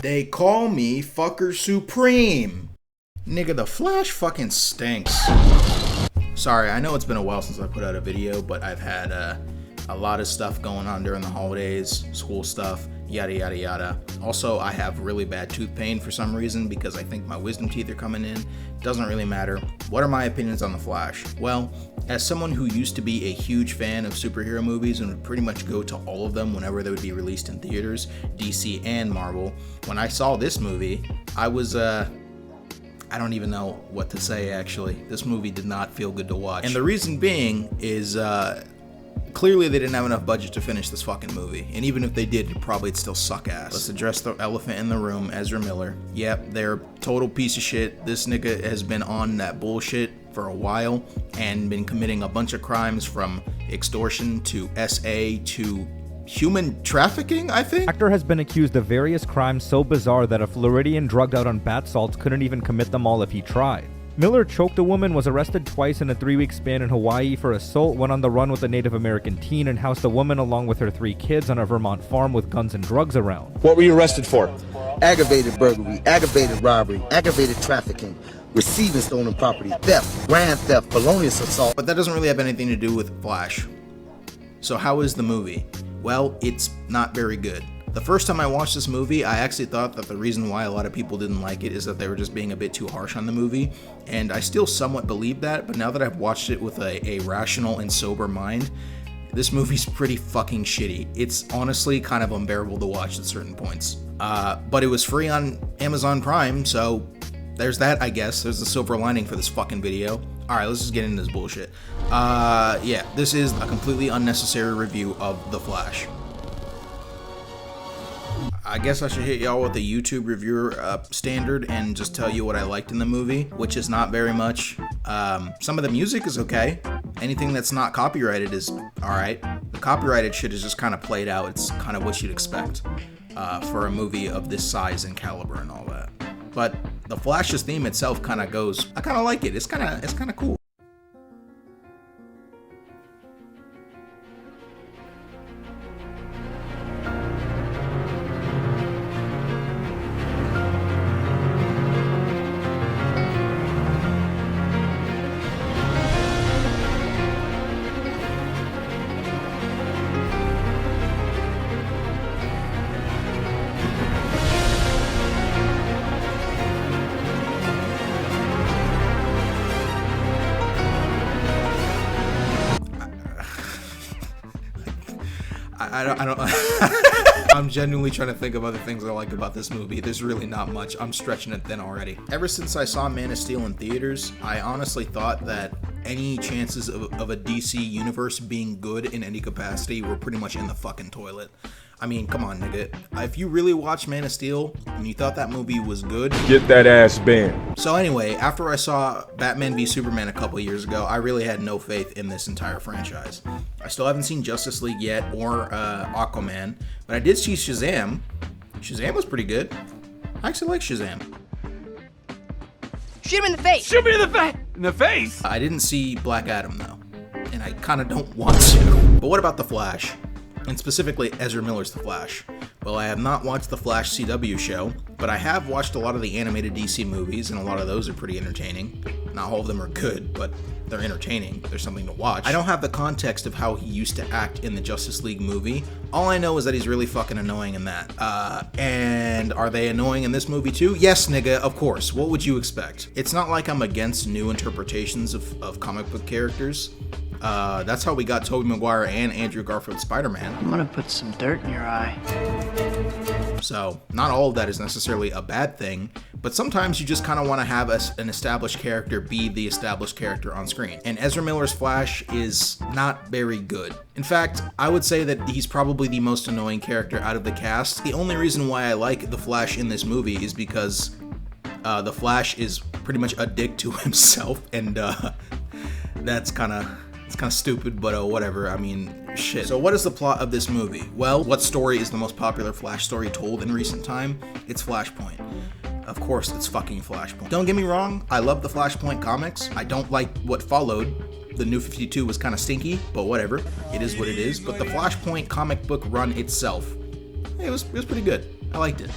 They call me Fucker Supreme. Nigga, the Flash fucking stinks. Sorry, I know it's been a while since I put out a video, but I've had a lot of stuff going on during the holidays, school stuff, yada yada yada. Also, I have really bad tooth pain for some reason because I think my wisdom teeth are coming in. Doesn't really matter. What are my opinions on The Flash? Well, as someone who used to be a huge fan of superhero movies and would pretty much go to all of them whenever they would be released in theaters, DC and Marvel, when I saw this movie, I was, I don't even know what to say, actually. This movie did not feel good to watch. And the reason being is, clearly they didn't have enough budget to finish this fucking movie. And even if they did, probably it'd still suck ass. Let's address the elephant in the room, Ezra Miller. Yep, they're a total piece of shit. This nigga has been on that bullshit for a while and been committing a bunch of crimes from extortion to SA to human trafficking, I think? Actor has been accused of various crimes so bizarre that a Floridian drugged out on bath salts couldn't even commit them all if he tried. Miller choked a woman, was arrested twice in a 3-week span in Hawaii for assault, went on the run with a Native American teen, and housed a woman along with her 3 kids on a Vermont farm with guns and drugs around. What were you arrested for? Aggravated burglary, aggravated robbery, aggravated trafficking, receiving stolen property, theft, grand theft, felonious assault. But that doesn't really have anything to do with Flash. So how is the movie? Well, it's not very good. The first time I watched this movie, I actually thought that the reason why a lot of people didn't like it is that they were just being a bit too harsh on the movie, and I still somewhat believe that, but now that I've watched it with a rational and sober mind, this movie's pretty fucking shitty. It's honestly kind of unbearable to watch at certain points. But it was free on Amazon Prime, so there's that, I guess. There's the silver lining for this fucking video. Alright, let's just get into this bullshit. Yeah, this is a completely unnecessary review of The Flash. I guess I should hit y'all with the YouTube reviewer standard and just tell you what I liked in the movie, which is not very much. Some of the music is okay. Anything that's not copyrighted is alright. The copyrighted shit is just kind of played out. It's kind of what you'd expect for a movie of this size and caliber and all that. But the Flash's theme itself kind of goes, I kind of like it. It's kind of cool. I don't I'm genuinely trying to think of other things I like about this movie. There's really not much. I'm stretching it thin already. Ever since I saw Man of Steel in theaters, I honestly thought that any chances of a DC universe being good in any capacity were pretty much in the fucking toilet. I mean, come on, nigga. If you really watched Man of Steel and you thought that movie was good, Get that ass banned. So anyway, after I saw Batman v Superman a couple years ago, I really had no faith in this entire franchise. I still haven't seen Justice League yet or Aquaman, but I did see Shazam. Shazam was pretty good. I actually like Shazam. Shoot him in the face! Shoot me in the face! In the face? I didn't see Black Adam though, and I kind of don't want to. But what about The Flash? And specifically Ezra Miller's The Flash. Well, I have not watched the Flash CW show, but I have watched a lot of the animated DC movies, and a lot of those are pretty entertaining. Not all of them are good, but they're entertaining. There's something to watch. I don't have the context of how he used to act in the Justice League movie. All I know is that he's really fucking annoying in that. And are they annoying in this movie too? Yes, nigga, of course. What would you expect? It's not like I'm against new interpretations of comic book characters. That's how we got Tobey Maguire and Andrew Garfield's Spider-Man. I'm gonna put some dirt in your eye. So, not all of that is necessarily a bad thing, but sometimes you just kind of want to have an established character be the established character on screen. And Ezra Miller's Flash is not very good. In fact, I would say that he's probably the most annoying character out of the cast. The only reason why I like the Flash in this movie is because the Flash is pretty much a dick to himself, and that's kind of... It's kind of stupid, but whatever. I mean, shit. So what is the plot of this movie? Well, what story is the most popular Flash story told in recent time? It's Flashpoint. Of course, it's fucking Flashpoint. Don't get me wrong, I love the Flashpoint comics. I don't like what followed. The New 52 was kind of stinky, but whatever. It is what it is. But the Flashpoint comic book run itself, it was pretty good. I liked it.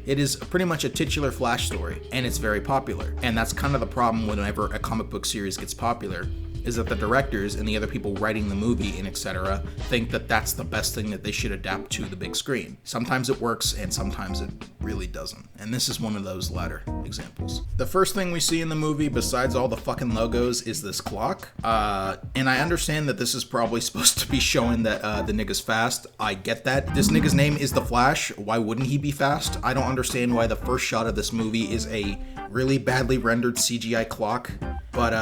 It is pretty much a titular Flash story, and it's very popular. And that's kind of the problem whenever a comic book series gets popular, is that the directors and the other people writing the movie and etc. think that that's the best thing that they should adapt to the big screen. Sometimes it works and sometimes it really doesn't. And this is one of those latter examples. The first thing we see in the movie, besides all the fucking logos, is this clock. And I understand that this is probably supposed to be showing that the nigga's fast. I get that. This nigga's name is the Flash. Why wouldn't he be fast? I don't understand why the first shot of this movie is a really badly rendered CGI clock. But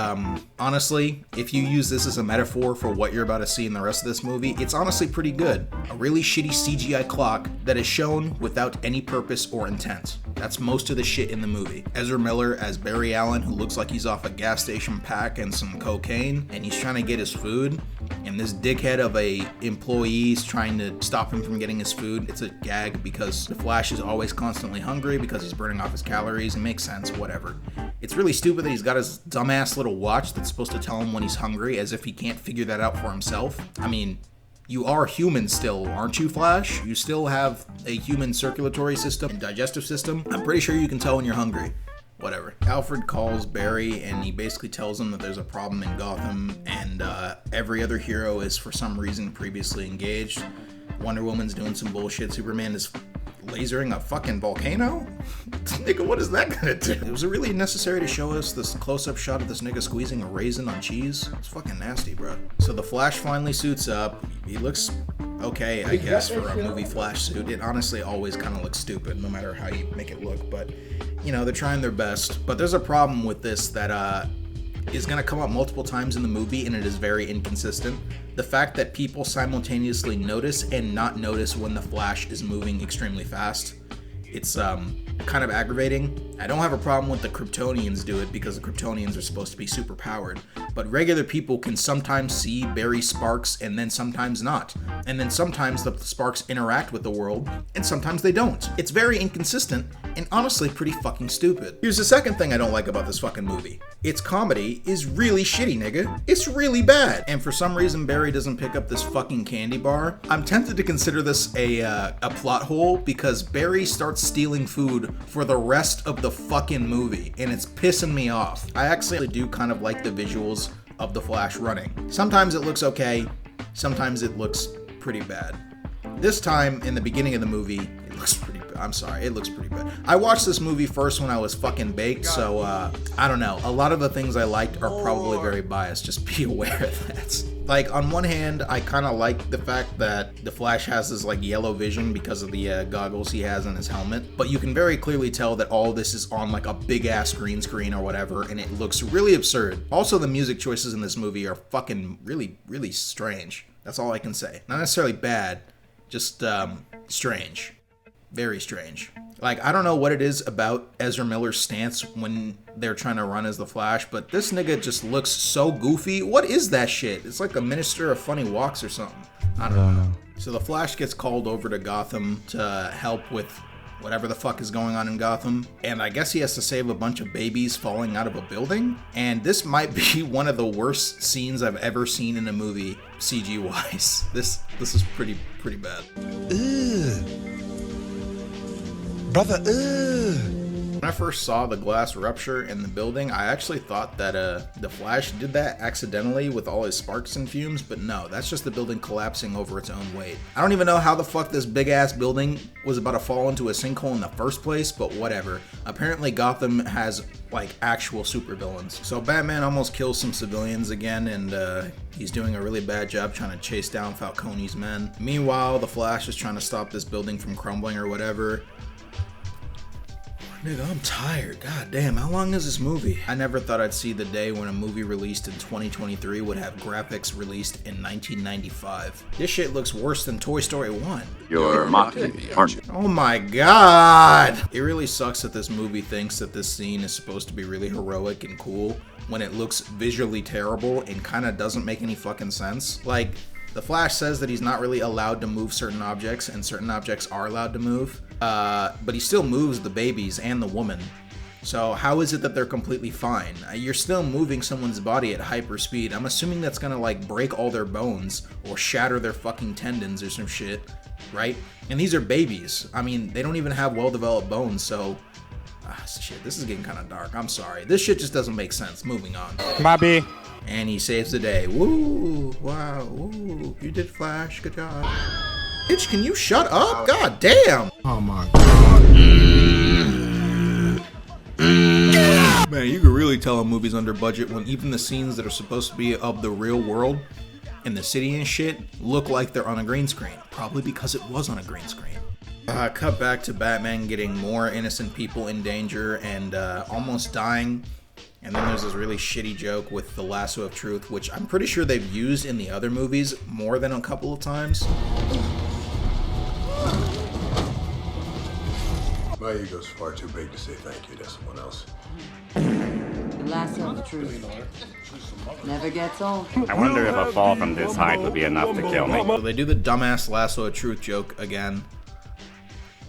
honestly, if you use this as a metaphor for what you're about to see in the rest of this movie, it's honestly pretty good. A really shitty CGI clock that is shown without any purpose or intent. That's most of the shit in the movie. Ezra Miller as Barry Allen, who looks like he's off a gas station pack and some cocaine, and he's trying to get his food, and this dickhead of a employee is trying to stop him from getting his food. It's a gag because the Flash is always constantly hungry because he's burning off his calories. It makes sense, whatever. It's really stupid that he's got his dumbass little watch that's supposed to tell him when he's hungry, as if he can't figure that out for himself. I mean, you are human still, aren't you, Flash? You still have a human circulatory system and digestive system. I'm pretty sure you can tell when you're hungry. Whatever. Alfred calls Barry and he basically tells him that there's a problem in Gotham, and every other hero is for some reason previously engaged. Wonder Woman's doing some bullshit. Superman is lasering a fucking volcano? Nigga, what is that gonna do? Was it really necessary to show us this close-up shot of this nigga squeezing a raisin on cheese? It's fucking nasty, bro. So the Flash finally suits up. He looks okay, I guess, for a movie Flash suit. It honestly always kind of looks stupid, no matter how you make it look, but, you know, they're trying their best. But there's a problem with this that, is going to come up multiple times in the movie, and it is very inconsistent. The fact that people simultaneously notice and not notice when the Flash is moving extremely fast, it's kind of aggravating. I don't have a problem with the Kryptonians do it because the Kryptonians are supposed to be super powered, but regular people can sometimes see Barry sparks and then sometimes not. And then sometimes the sparks interact with the world and sometimes they don't. It's very inconsistent and honestly pretty fucking stupid. Here's the second thing I don't like about this fucking movie. Its comedy is really shitty, nigga. It's really bad. And for some reason Barry doesn't pick up this fucking candy bar. I'm tempted to consider this a plot hole because Barry starts stealing food for the rest of the fucking movie and it's pissing me off. I actually do kind of like the visuals of the Flash running. Sometimes it looks okay, sometimes it looks pretty bad. This time in the beginning of the movie, it looks pretty bad. I'm sorry, it looks pretty bad. I watched this movie first when I was fucking baked, so I don't know. A lot of the things I liked are probably very biased, just be aware of that. Like, on one hand, I kind of like the fact that the Flash has this, like, yellow vision because of the goggles he has on his helmet, but you can very clearly tell that all this is on, like, a big-ass green screen or whatever, and it looks really absurd. Also, the music choices in this movie are fucking really, really strange. That's all I can say. Not necessarily bad, just, strange. Very strange. Like, I don't know what it is about Ezra Miller's stance when they're trying to run as the Flash, but this nigga just looks so goofy. What is that shit? It's like a Minister of Funny Walks or something. I don't know. So the Flash gets called over to Gotham to help with whatever the fuck is going on in Gotham, and I guess he has to save a bunch of babies falling out of a building, and this might be one of the worst scenes I've ever seen in a movie CG-wise. This is pretty bad. Brother, When I first saw the glass rupture in the building, I actually thought that the Flash did that accidentally with all his sparks and fumes, but no, that's just the building collapsing over its own weight. I don't even know how the fuck this big ass building was about to fall into a sinkhole in the first place, but whatever. Apparently Gotham has like actual supervillains. So Batman almost kills some civilians again, and he's doing a really bad job trying to chase down Falcone's men. Meanwhile, the Flash is trying to stop this building from crumbling or whatever. Nigga, I'm tired. God damn, how long is this movie? I never thought I'd see the day when a movie released in 2023 would have graphics released in 1995. This shit looks worse than Toy Story 1. You're mocking me, aren't you? Oh my god! It really sucks that this movie thinks that this scene is supposed to be really heroic and cool when it looks visually terrible and kinda doesn't make any fucking sense. Like, the Flash says that he's not really allowed to move certain objects, and certain objects are allowed to move. But he still moves the babies and the woman. So how is it that they're completely fine? You're still moving someone's body at hyper speed. I'm assuming that's gonna like break all their bones or shatter their fucking tendons or some shit. right? And these are babies. I mean, they don't even have well-developed bones, so... shit, this is getting kind of dark. I'm sorry. This shit just doesn't make sense. Moving on. Bobby. And he saves the day. Woo! Wow! Woo! You did Flash. Good job. Bitch, can you shut up? God damn! Oh my god. Man, you can really tell a movie's under budget when even the scenes that are supposed to be of the real world and the city and shit look like they're on a green screen. Probably because it was on a green screen. Cut back to Batman getting more innocent people in danger and almost dying. And then there's this really shitty joke with the lasso of truth, which I'm pretty sure they've used in the other movies more than a couple of times. My ego's far too big to say thank you to someone else. The lasso of truth never gets old. I wonder if a fall from this height would be enough to kill me. So they do the dumbass lasso of truth joke again.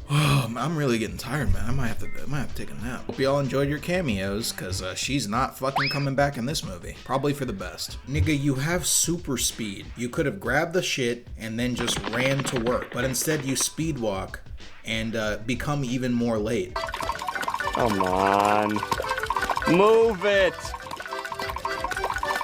Oh, I'm really getting tired, man. I might have to take a nap. Hope y'all enjoyed your cameos, cause she's not fucking coming back in this movie. Probably for the best. Nigga, you have super speed. You could have grabbed the shit and then just ran to work, but instead you speed walk and become even more late. Come on. Move it!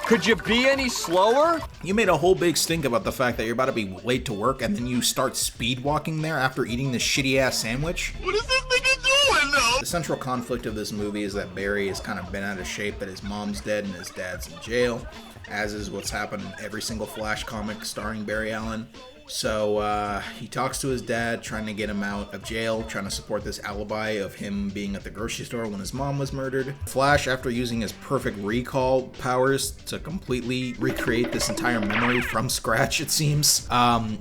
Could you be any slower? You made a whole big stink about the fact that you're about to be late to work and then you start speed walking there after eating this shitty ass sandwich. What is this nigga doing though? The central conflict of this movie is that Barry has kind of been out of shape, that his mom's dead and his dad's in jail, as is what's happened in every single Flash comic starring Barry Allen. So he talks to his dad, trying to get him out of jail, trying to support this alibi of him being at the grocery store when his mom was murdered. Flash, after using his perfect recall powers to completely recreate this entire memory from scratch, it seems,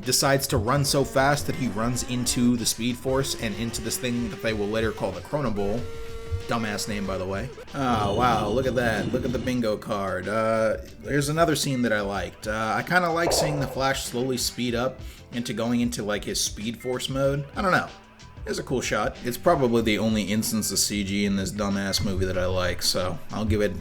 decides to run so fast that he runs into the Speed Force and into this thing that they will later call the Chrono Bowl. Dumbass name, by the way. Oh, wow, look at that. Look at the bingo card. There's another scene that I liked. I kind of like seeing the Flash slowly speed up into going into, like, his Speed Force mode. I don't know. It's a cool shot. It's probably the only instance of CG in this dumbass movie that I like, so I'll give it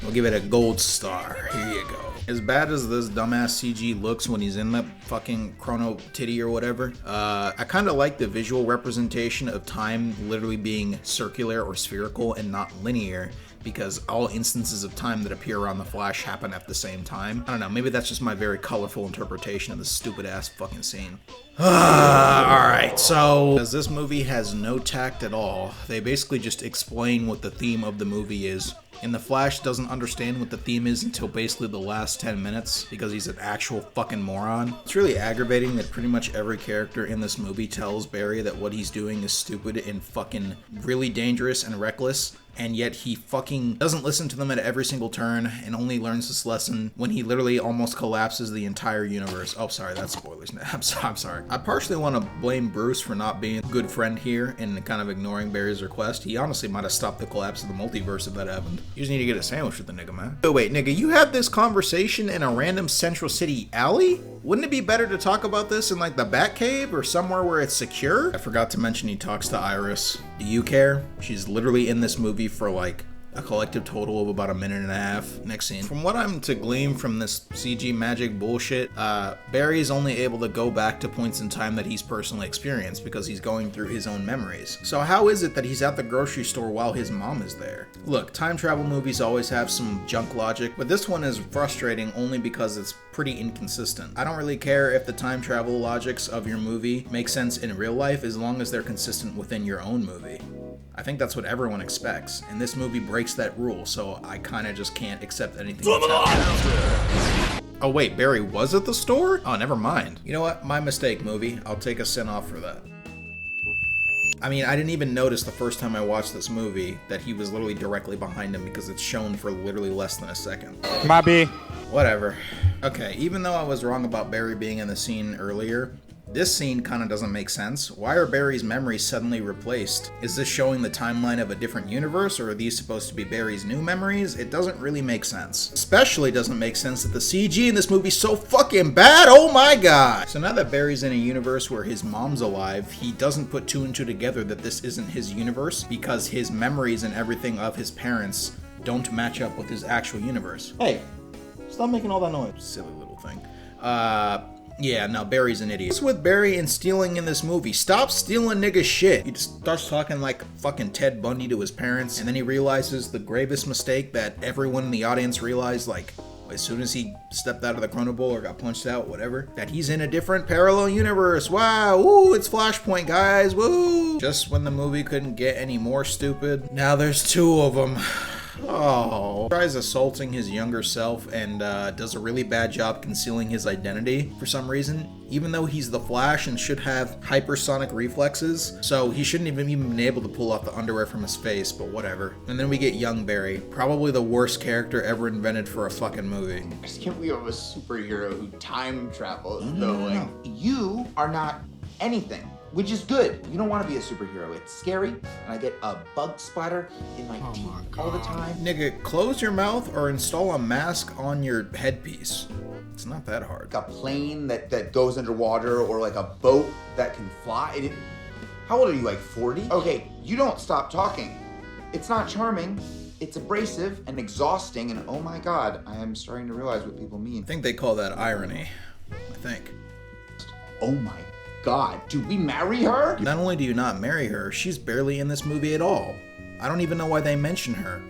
a gold star. Here you go. As bad as this dumbass CG looks when he's in the fucking chrono titty or whatever, I kind of like the visual representation of time literally being circular or spherical and not linear, because all instances of time that appear around the Flash happen at the same time. I don't know, maybe that's just my very colorful interpretation of this stupid ass fucking scene. Alright, so as this movie has no tact at all, they basically just explain what the theme of the movie is. And the Flash doesn't understand what the theme is until basically the last 10 minutes because he's an actual fucking moron. It's really aggravating that pretty much every character in this movie tells Barry that what he's doing is stupid and fucking really dangerous and reckless, and yet he fucking doesn't listen to them at every single turn and only learns this lesson when he literally almost collapses the entire universe. Oh, sorry, that's spoilers. I'm sorry. I partially want to blame Bruce for not being a good friend here and kind of ignoring Barry's request. He honestly might have stopped the collapse of the multiverse if that happened. You just need to get a sandwich with the nigga, man. Oh wait, nigga, you had this conversation in a random Central City alley? Wouldn't it be better to talk about this in like the Batcave or somewhere where it's secure? I forgot to mention he talks to Iris. Do you care? She's literally in this movie for like a collective total of about a minute and a half. Next scene. From what I'm to glean from this CG magic bullshit, Barry is only able to go back to points in time that he's personally experienced because he's going through his own memories. So how is it that he's at the grocery store while his mom is there? Look, time travel movies always have some junk logic, but this one is frustrating only because it's pretty inconsistent. I don't really care if the time travel logics of your movie make sense in real life as long as they're consistent within your own movie. I think that's what everyone expects, and this movie breaks that rule, so I kinda just can't accept anything that's happening. Oh wait, Barry was at the store? Oh, never mind. You know what? My mistake, movie. I'll take a cent off for that. I mean, I didn't even notice the first time I watched this movie that he was literally directly behind him because it's shown for literally less than a second. Bobby. Whatever. Okay, even though I was wrong about Barry being in the scene earlier, this scene kind of doesn't make sense. Why are Barry's memories suddenly replaced? Is this showing the timeline of a different universe, or are these supposed to be Barry's new memories? It doesn't really make sense. Especially doesn't make sense that the CG in this movie is so fucking bad, oh my god! So now that Barry's in a universe where his mom's alive, he doesn't put two and two together that this isn't his universe because his memories and everything of his parents don't match up with his actual universe. Hey, stop making all that noise. Silly little thing. Yeah, no, Barry's an idiot. What's with Barry and stealing in this movie? Stop stealing nigga shit. He just starts talking like fucking Ted Bundy to his parents, and then he realizes the gravest mistake that everyone in the audience realized, like, as soon as he stepped out of the Chrono Bowl or got punched out, whatever, that he's in a different parallel universe. Wow, woo, it's Flashpoint, guys, woo. Just when the movie couldn't get any more stupid, now there's two of them. Oh. Tries assaulting his younger self and does a really bad job concealing his identity for some reason, even though he's the Flash and should have hypersonic reflexes, so he shouldn't even been able to pull off the underwear from his face, but whatever. And then we get young Barry, probably the worst character ever invented for a fucking movie. I just can't believe I'm a superhero who time travels, though. Like, you are not anything, which is good. You don't want to be a superhero. It's scary, and I get a bug splatter in my teeth all the time. Nigga, close your mouth or install a mask on your headpiece. It's not that hard. Like a plane that goes underwater, or like a boat that can fly. How old are you, like 40? Okay, you don't stop talking. It's not charming. It's abrasive and exhausting, and oh my god, I am starting to realize what people mean. I think they call that irony. I think. Oh my god, do we marry her? Not only do you not marry her, she's barely in this movie at all. I don't even know why they mention her.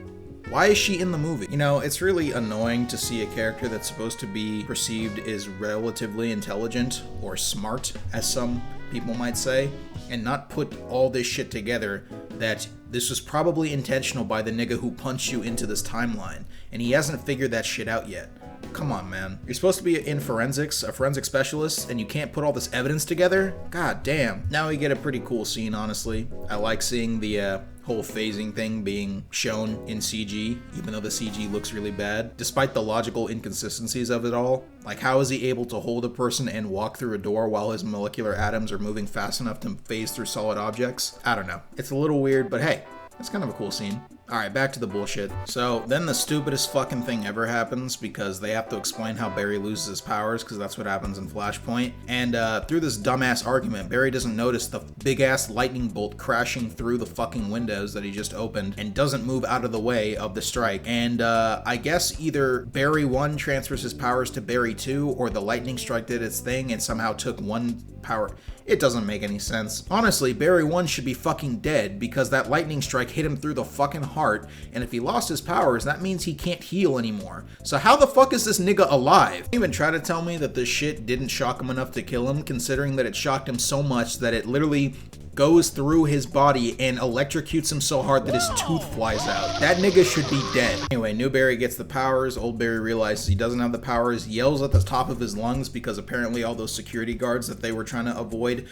Why is she in the movie? You know, it's really annoying to see a character that's supposed to be perceived as relatively intelligent or smart, as some people might say, and not put all this shit together that this was probably intentional by the nigga who punched you into this timeline, and he hasn't figured that shit out yet. Come on, man. You're supposed to be in forensics, a forensic specialist, and you can't put all this evidence together? God damn. Now we get a pretty cool scene, honestly. I like seeing the whole phasing thing being shown in CG, even though the CG looks really bad, despite the logical inconsistencies of it all. Like, how is he able to hold a person and walk through a door while his molecular atoms are moving fast enough to phase through solid objects? I don't know. It's a little weird, but hey, it's kind of a cool scene. Alright, back to the bullshit. So, then the stupidest fucking thing ever happens because they have to explain how Barry loses his powers, because that's what happens in Flashpoint. And through this dumbass argument, Barry doesn't notice the big-ass lightning bolt crashing through the fucking windows that he just opened and doesn't move out of the way of the strike. And I guess either Barry 1 transfers his powers to Barry 2, or the lightning strike did its thing and somehow took one power. It doesn't make any sense. Honestly, Barry 1 should be fucking dead because that lightning strike hit him through the fucking heart, and if he lost his powers, that means he can't heal anymore. So how the fuck is this nigga alive? Don't even try to tell me that this shit didn't shock him enough to kill him, considering that it shocked him so much that it literally goes through his body and electrocutes him so hard that his tooth flies out. That nigga should be dead. Anyway, new Barry gets the powers, old Barry realizes he doesn't have the powers, yells at the top of his lungs because apparently all those security guards that they were trying to avoid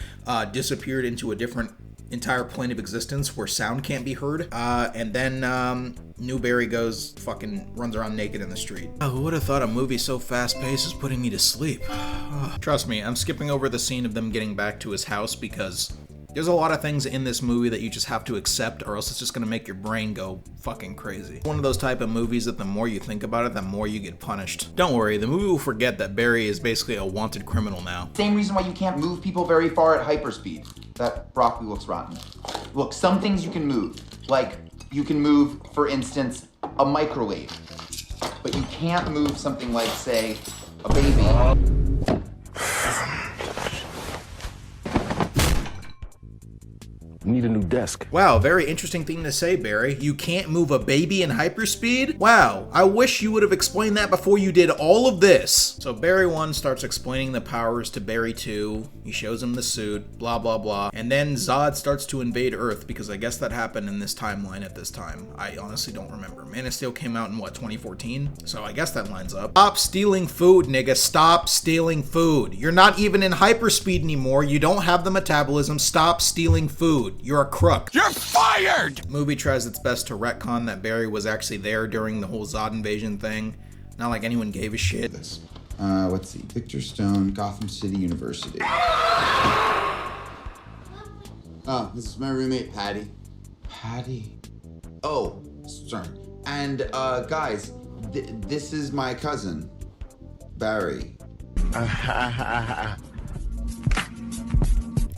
disappeared into a different entire plane of existence where sound can't be heard. And then new Barry runs around naked in the street. Oh, who would have thought a movie so fast-paced is putting me to sleep? Trust me, I'm skipping over the scene of them getting back to his house because there's a lot of things in this movie that you just have to accept, or else it's just gonna make your brain go fucking crazy. One of those type of movies that the more you think about it, the more you get punished. Don't worry, the movie will forget that Barry is basically a wanted criminal now. Same reason why you can't move people very far at hyperspeed. That broccoli looks rotten. Look, some things you can move. Like, you can move, for instance, a microwave. But you can't move something like, say, a baby. Need a new desk. Wow, very interesting thing to say, Barry. You can't move a baby in hyperspeed? Wow, I wish you would have explained that before you did all of this. So Barry 1 starts explaining the powers to Barry 2. He shows him the suit, blah, blah, blah. And then Zod starts to invade Earth, because I guess that happened in this timeline at this time. I honestly don't remember. Man of Steel came out in, what, 2014? So I guess that lines up. Stop stealing food, nigga. Stop stealing food. You're not even in hyperspeed anymore. You don't have the metabolism. Stop stealing food. You're a crook. You're fired! Movie tries its best to retcon that Barry was actually there during the whole Zod invasion thing. Not like anyone gave a shit. Let's see. Victor Stone, Gotham City University. Oh, this is my roommate, Patty. Patty? Oh, sorry. And, guys, this is my cousin, Barry.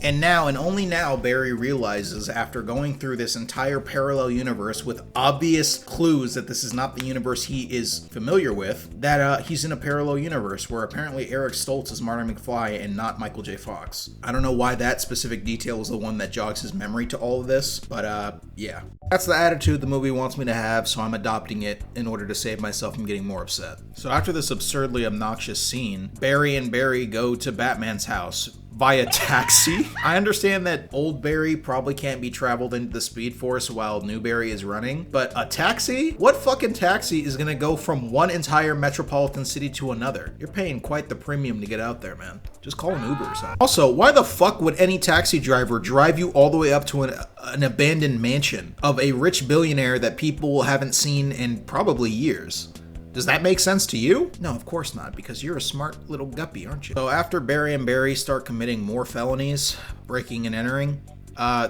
And now, and only now, Barry realizes, after going through this entire parallel universe with obvious clues that this is not the universe he is familiar with, that he's in a parallel universe where apparently Eric Stoltz is Marty McFly and not Michael J. Fox. I don't know why that specific detail is the one that jogs his memory to all of this, but yeah. That's the attitude the movie wants me to have, so I'm adopting it in order to save myself from getting more upset. So after this absurdly obnoxious scene, Barry and Barry go to Batman's house via taxi. I understand that old Barry probably can't be traveled into the Speed Force while new Barry is running, but a taxi? What fucking taxi is gonna go from one entire metropolitan city to another? You're paying quite the premium to get out there, man. Just call an Uber or something. Also, why the fuck would any taxi driver drive you all the way up to an abandoned mansion of a rich billionaire that people haven't seen in probably years? Does that make sense to you? No, of course not, because you're a smart little guppy, aren't you? So after Barry and Barry start committing more felonies, breaking and entering,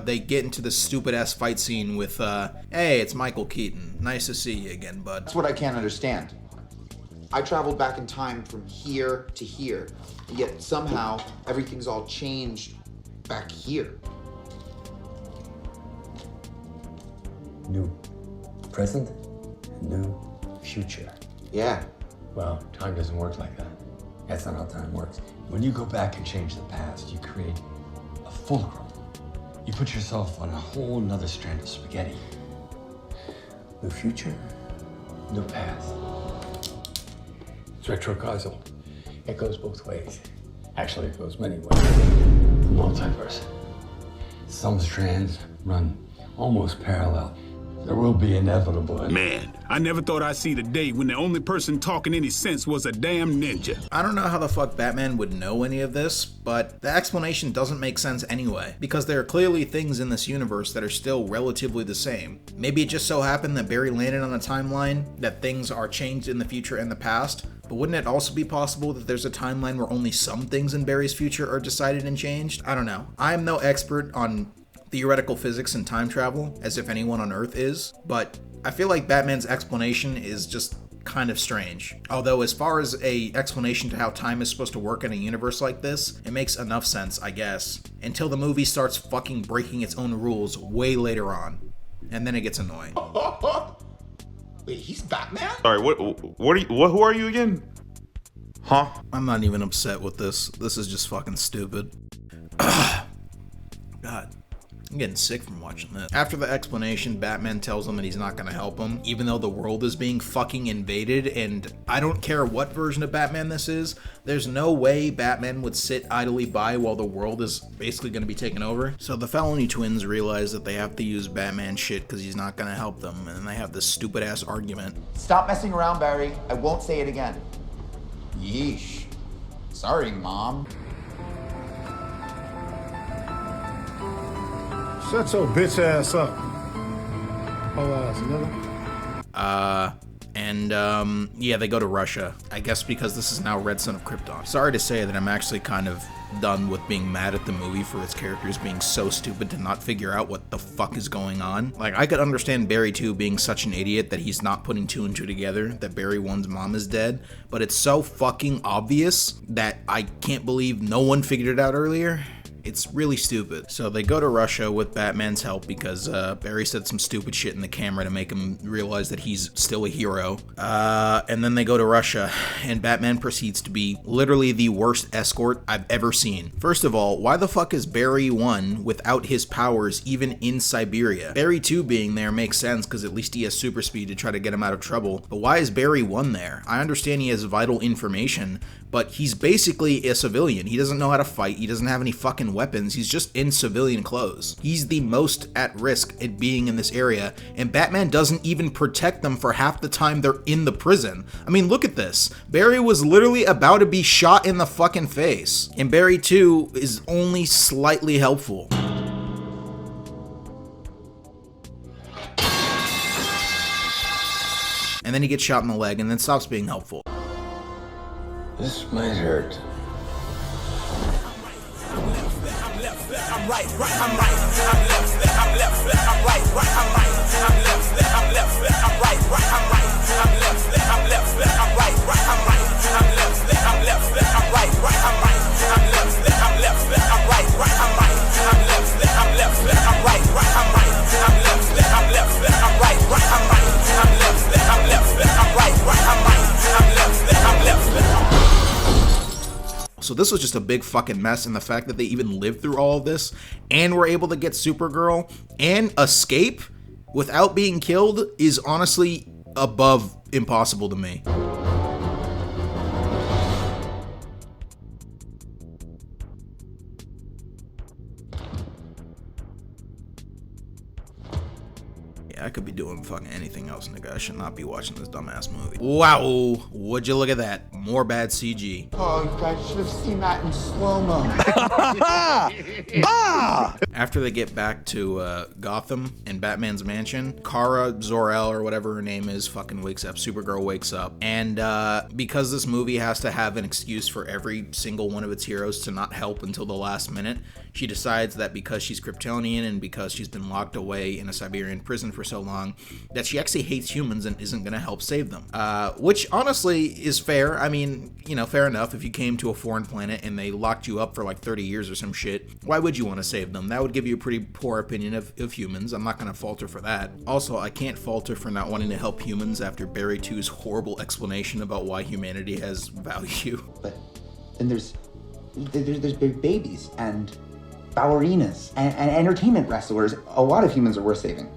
they get into this stupid-ass fight scene with, hey, it's Michael Keaton. Nice to see you again, bud. That's what I can't understand. I traveled back in time from here to here, yet somehow everything's all changed back here. New present, new future. Yeah. Well, time doesn't work like that. That's not how time works. When you go back and change the past, you create a fulcrum. You put yourself on a whole nother strand of spaghetti. New future, new past. It's retrocausal. It goes both ways. Actually, it goes many ways. The multiverse. Some strands run almost parallel. There will be inevitable. Man, I never thought I'd see the day when the only person talking any sense was a damn ninja. I don't know how the fuck Batman would know any of this, but the explanation doesn't make sense anyway, because there are clearly things in this universe that are still relatively the same. Maybe it just so happened that Barry landed on a timeline that things are changed in the future and the past, but wouldn't it also be possible that there's a timeline where only some things in Barry's future are decided and changed? I don't know. I am no expert on theoretical physics and time travel, as if anyone on Earth is, but I feel like Batman's explanation is just kind of strange. Although as far as a explanation to how time is supposed to work in a universe like this, it makes enough sense, I guess, until the movie starts fucking breaking its own rules way later on. And then it gets annoying. Wait, he's Batman? Sorry, who are you again? Huh? I'm not even upset with this. This is just fucking stupid. God. I'm getting sick from watching this. After the explanation, Batman tells him that he's not gonna help him, even though the world is being fucking invaded, and I don't care what version of Batman this is, there's no way Batman would sit idly by while the world is basically gonna be taken over. So the Felony twins realize that they have to use Batman shit because he's not gonna help them, and they have this stupid ass argument. Stop messing around, Barry. I won't say it again. Yeesh. Sorry, Mom. Shut your bitch ass up. Oh, ass, nigga. Yeah, they go to Russia. I guess because this is now Red Son of Krypton. Sorry to say that I'm actually kind of done with being mad at the movie for its characters being so stupid to not figure out what the fuck is going on. Like, I could understand Barry 2 being such an idiot that he's not putting 2 and 2 together, that Barry 1's mom is dead, but it's so fucking obvious that I can't believe no one figured it out earlier. It's really stupid. So they go to Russia with Batman's help because Barry said some stupid shit in the camera to make him realize that he's still a hero. And then they go to Russia, and Batman proceeds to be literally the worst escort I've ever seen. First of all, why the fuck is Barry 1 without his powers even in Siberia? Barry 2 being there makes sense because at least he has super speed to try to get him out of trouble. But why is Barry 1 there? I understand he has vital information, but he's basically a civilian. He doesn't know how to fight. He doesn't have any fucking weapons. He's just in civilian clothes. He's the most at risk at being in this area, and Batman doesn't even protect them for half the time they're in the prison. I mean, look at this. Barry was literally about to be shot in the fucking face, and Barry 2 is only slightly helpful. And then he gets shot in the leg and then stops being helpful. This might hurt. So this was just a big fucking mess, and the fact that they even lived through all of this and were able to get Supergirl and escape without being killed is honestly above impossible to me. I could be doing fucking anything else, nigga. I should not be watching this dumbass movie. Wow, would you look at that? More bad CG. Oh, you guys should have seen that in slow-mo. After they get back to Gotham and Batman's mansion, Kara Zor-El, or whatever her name is, fucking wakes up. Supergirl wakes up. And because this movie has to have an excuse for every single one of its heroes to not help until the last minute, she decides that because she's Kryptonian and because she's been locked away in a Siberian prison for so long, that she actually hates humans and isn't going to help save them. Which honestly is fair. I mean, you know, fair enough. If you came to a foreign planet and they locked you up for like 30 years or some shit, why would you want to save them? That would give you a pretty poor opinion of humans. I'm not going to falter for that. Also, I can't falter for not wanting to help humans after Barry 2's horrible explanation about why humanity has value. But then there's big babies and ballerinas and entertainment wrestlers. A lot of humans are worth saving.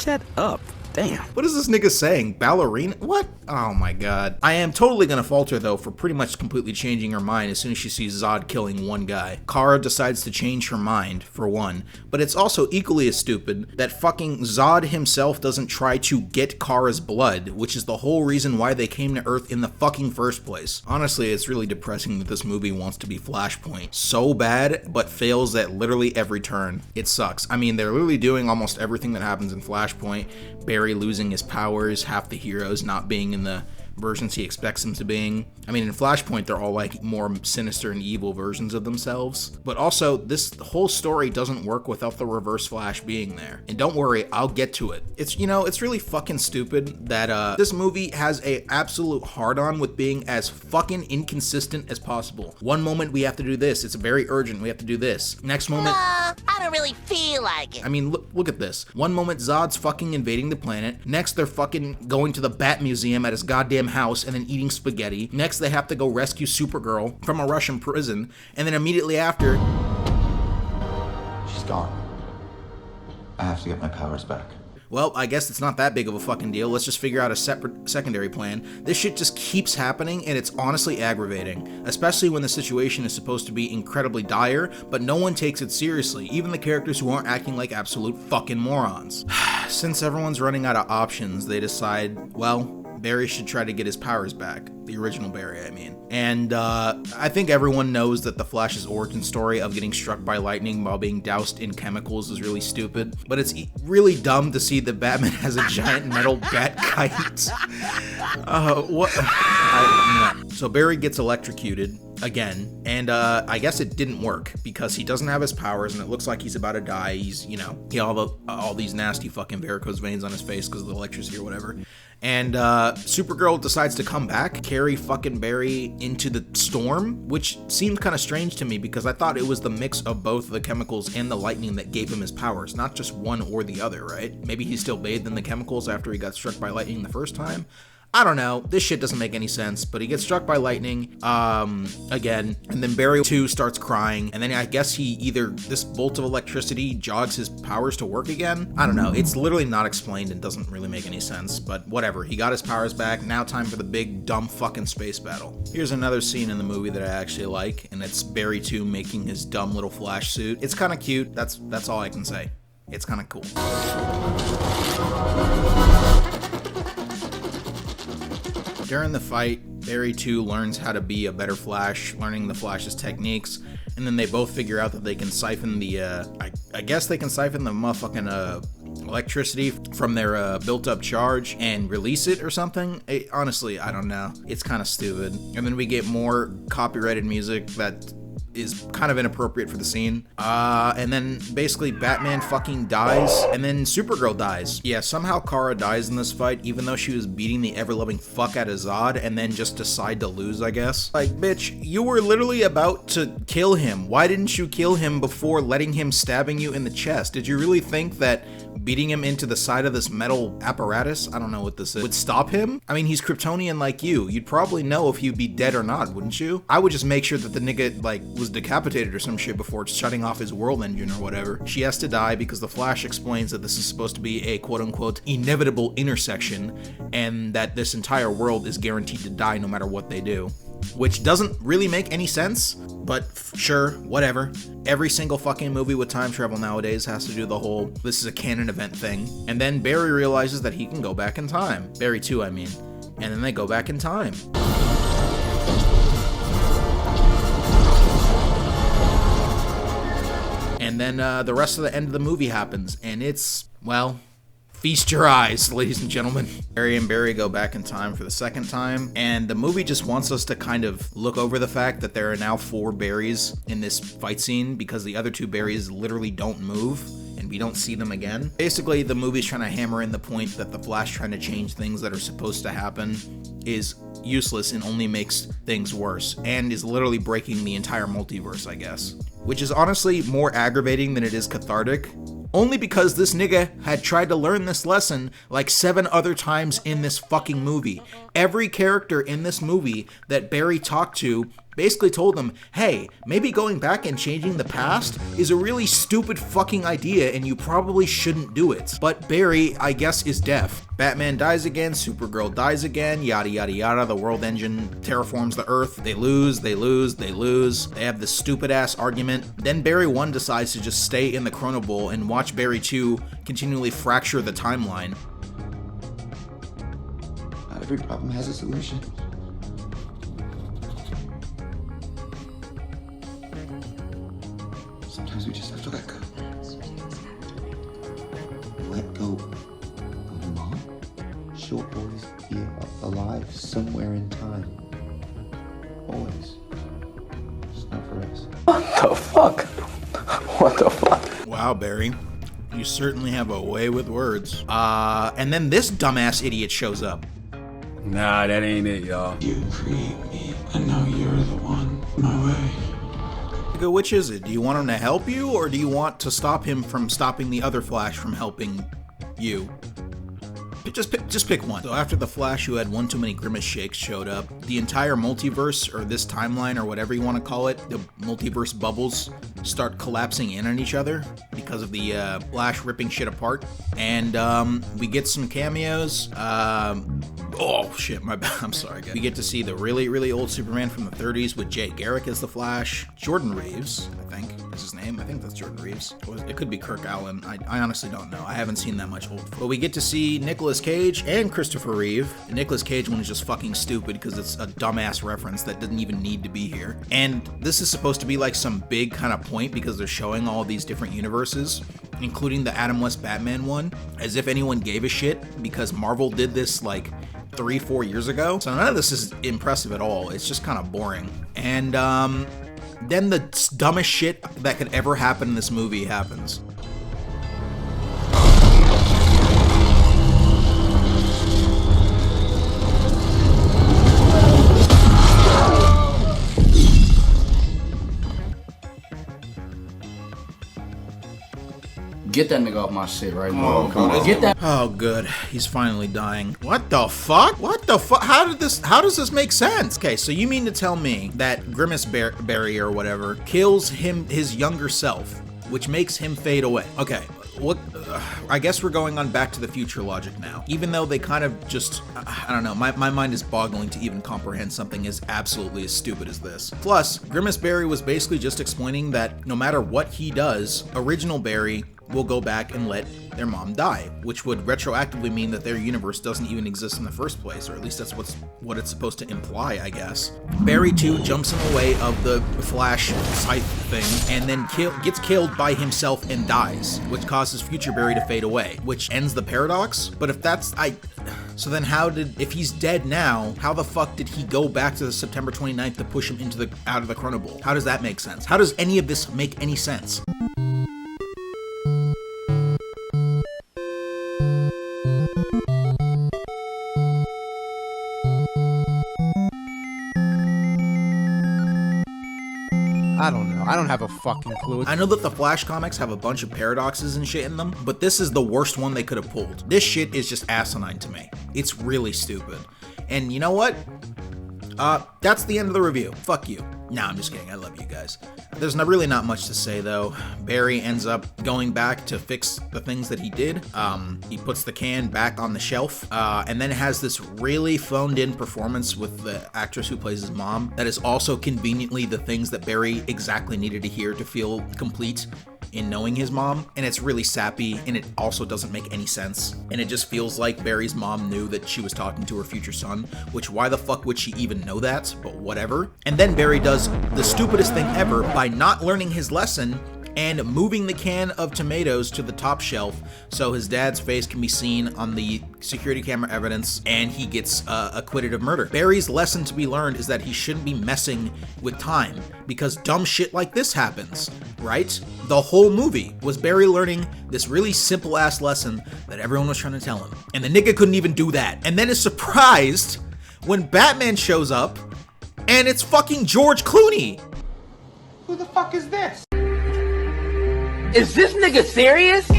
Shut up. Damn. What is this nigga saying? Ballerina? What? Oh my god. I am totally gonna falter though for pretty much completely changing her mind as soon as she sees Zod killing one guy. Kara decides to change her mind, for one, but it's also equally as stupid that fucking Zod himself doesn't try to get Kara's blood, which is the whole reason why they came to Earth in the fucking first place. Honestly, it's really depressing that this movie wants to be Flashpoint so bad, but fails at literally every turn. It sucks. I mean, they're literally doing almost everything that happens in Flashpoint. Barry losing his powers, half the heroes not being in the versions he expects them to be. I mean, in Flashpoint, they're all like more sinister and evil versions of themselves. But also, this whole story doesn't work without the Reverse Flash being there. And don't worry, I'll get to it. It's, you know, it's really fucking stupid that this movie has a absolute hard-on with being as fucking inconsistent as possible. One moment we have to do this, it's very urgent, we have to do this. Next moment, I don't really feel like it. I mean, look at this. One moment Zod's fucking invading the planet. Next, they're fucking going to the Bat Museum at his goddamn house and then eating spaghetti. Next, they have to go rescue Supergirl from a Russian prison. And then immediately after, she's gone. I have to get my powers back. Well, I guess it's not that big of a fucking deal. Let's just figure out a separate secondary plan. This shit just keeps happening, and it's honestly aggravating, especially when the situation is supposed to be incredibly dire, but no one takes it seriously, even the characters who aren't acting like absolute fucking morons. Since everyone's running out of options, they decide, well, Barry should try to get his powers back. The original Barry, I mean. And I think everyone knows that the Flash's origin story of getting struck by lightning while being doused in chemicals is really stupid. But it's really dumb to see that Batman has a giant metal bat kite. What? So Barry gets electrocuted again, and I guess it didn't work because he doesn't have his powers and it looks like he's about to die. He's, you know, he all these nasty fucking varicose veins on his face because of the electricity or whatever. And Supergirl decides to come back, carry fucking Barry into the storm, which seemed kind of strange to me because I thought it was the mix of both the chemicals and the lightning that gave him his powers, not just one or the other, right? Maybe he still bathed in the chemicals after he got struck by lightning the first time. I don't know, this shit doesn't make any sense, but he gets struck by lightning, again, and then Barry 2 starts crying, and then I guess this bolt of electricity jogs his powers to work again? I don't know, it's literally not explained and doesn't really make any sense, but whatever, he got his powers back, now time for the big, dumb fucking space battle. Here's another scene in the movie that I actually like, and it's Barry 2 making his dumb little Flash suit. It's kind of cute, that's all I can say. It's kind of cool. During the fight, Barry 2 learns how to be a better Flash, learning the Flash's techniques, and then they both figure out that they can siphon the, I guess they can siphon the motherfucking electricity from their built-up charge and release it or something. Honestly, I don't know. It's kind of stupid. And then we get more copyrighted music that is kind of inappropriate for the scene. And then basically Batman fucking dies, and then Supergirl dies. Yeah, somehow Kara dies in this fight, even though she was beating the ever-loving fuck out of Zod, and then just decide to lose, I guess. Like, bitch, you were literally about to kill him. Why didn't you kill him before letting him stabbing you in the chest? Did you really think that beating him into the side of this metal apparatus, I don't know what this is, would stop him? I mean, he's Kryptonian like you. You'd probably know if he'd be dead or not, wouldn't you? I would just make sure that the nigga, like, was decapitated or some shit before shutting off his world engine or whatever. She has to die because the Flash explains that this is supposed to be a quote-unquote inevitable intersection, and that this entire world is guaranteed to die no matter what they do. Which doesn't really make any sense, but sure, whatever. Every single fucking movie with time travel nowadays has to do the whole, this is a canon event thing. And then Barry realizes that he can go back in time. Barry 2, I mean. And then they go back in time. And then the rest of the end of the movie happens, and it's, well, feast your eyes, ladies and gentlemen. Barry and Barry go back in time for the second time, and the movie just wants us to kind of look over the fact that there are now 4 Barrys in this fight scene because the other 2 Barrys literally don't move, and we don't see them again. Basically, the movie's trying to hammer in the point that the Flash trying to change things that are supposed to happen is useless and only makes things worse, and is literally breaking the entire multiverse, I guess. Which is honestly more aggravating than it is cathartic. Only because this nigga had tried to learn this lesson like 7 other times in this fucking movie. Every character in this movie that Barry talked to basically told them, hey, maybe going back and changing the past is a really stupid fucking idea and you probably shouldn't do it. But Barry, I guess, is deaf. Batman dies again, Supergirl dies again, yada yada yada, the world engine terraforms the Earth, they lose, they lose, they lose, they have this stupid ass argument. Then Barry 1 decides to just stay in the Chrono Bowl and watch Barry 2 continually fracture the timeline. Not every problem has a solution. Sometimes we just have to let go. Let go of your mom? She'll always be alive somewhere in time. Always. Just not for us. What the fuck? What the fuck? Wow, Barry. You certainly have a way with words. And then this dumbass idiot shows up. Nah, that ain't it, y'all. You create me, and now you're the one my way. Which is it? Do you want him to help you, or do you want to stop him from stopping the other Flash from helping you? Just pick one. So after the Flash who had one too many grimace shakes showed up, the entire multiverse, or this timeline, or whatever you want to call it, the multiverse bubbles start collapsing in on each other because of the Flash ripping shit apart. And we get some cameos. Oh shit, my bad. I'm sorry, guys. We get to see the really, really old Superman from the 30s with Jay Garrick as the Flash. Jordan Reeves, I think, is his name. I think that's Jordan Reeves. It could be Kirk Allen. I honestly don't know. I haven't seen that much old. But we get to see Nicolas Cage and Christopher Reeve. The Nicolas Cage one is just fucking stupid because it's a dumbass reference that didn't even need to be here. And this is supposed to be like some big kind of point because they're showing all these different universes, including the Adam West Batman one, as if anyone gave a shit because Marvel did this like 3-4 years ago. So none of this is impressive at all. It's just kind of boring. And then the dumbest shit that could ever happen in this movie happens. Get that nigga off my shit right now. Come on. Get that. Oh, good. He's finally dying. What the fuck? What the fuck? How does this make sense? Okay, so you mean to tell me that Grimace Barry or whatever kills his younger self, which makes him fade away? Okay, what? I guess we're going on Back to the Future logic now. Even though they kind of just, I don't know, my mind is boggling to even comprehend something as absolutely as stupid as this. Plus, Grimace Barry was basically just explaining that no matter what he does, original Barry will go back and let their mom die, which would retroactively mean that their universe doesn't even exist in the first place, or at least that's what it's supposed to imply, I guess. Barry 2 jumps in the way of the Flash scythe thing, and then gets killed by himself and dies, which causes future Barry to fade away, which ends the paradox. But if that's, so then if he's dead now, how the fuck did he go back to the September 29th to push him out of the Chrono Bowl? How does that make sense? How does any of this make any sense? I don't know. I don't have a fucking clue. I know that the Flash comics have a bunch of paradoxes and shit in them, but this is the worst one they could have pulled. This shit is just asinine to me. It's really stupid. And you know what? That's the end of the review. Fuck you. Nah, I'm just kidding. I love you guys. There's really not much to say, though. Barry ends up going back to fix the things that he did. He puts the can back on the shelf, and then has this really phoned-in performance with the actress who plays his mom that is also conveniently the things that Barry exactly needed to hear to feel complete in knowing his mom, and it's really sappy, and it also doesn't make any sense, and it just feels like Barry's mom knew that she was talking to her future son, which why the fuck would she even know that, but whatever. And then Barry does the stupidest thing ever by not learning his lesson and moving the can of tomatoes to the top shelf so his dad's face can be seen on the security camera evidence, and he gets acquitted of murder. Barry's lesson to be learned is that he shouldn't be messing with time because dumb shit like this happens, right? The whole movie was Barry learning this really simple ass lesson that everyone was trying to tell him, and the nigga couldn't even do that, and then is surprised when Batman shows up and it's fucking George Clooney. Who the fuck is this? Is this nigga serious?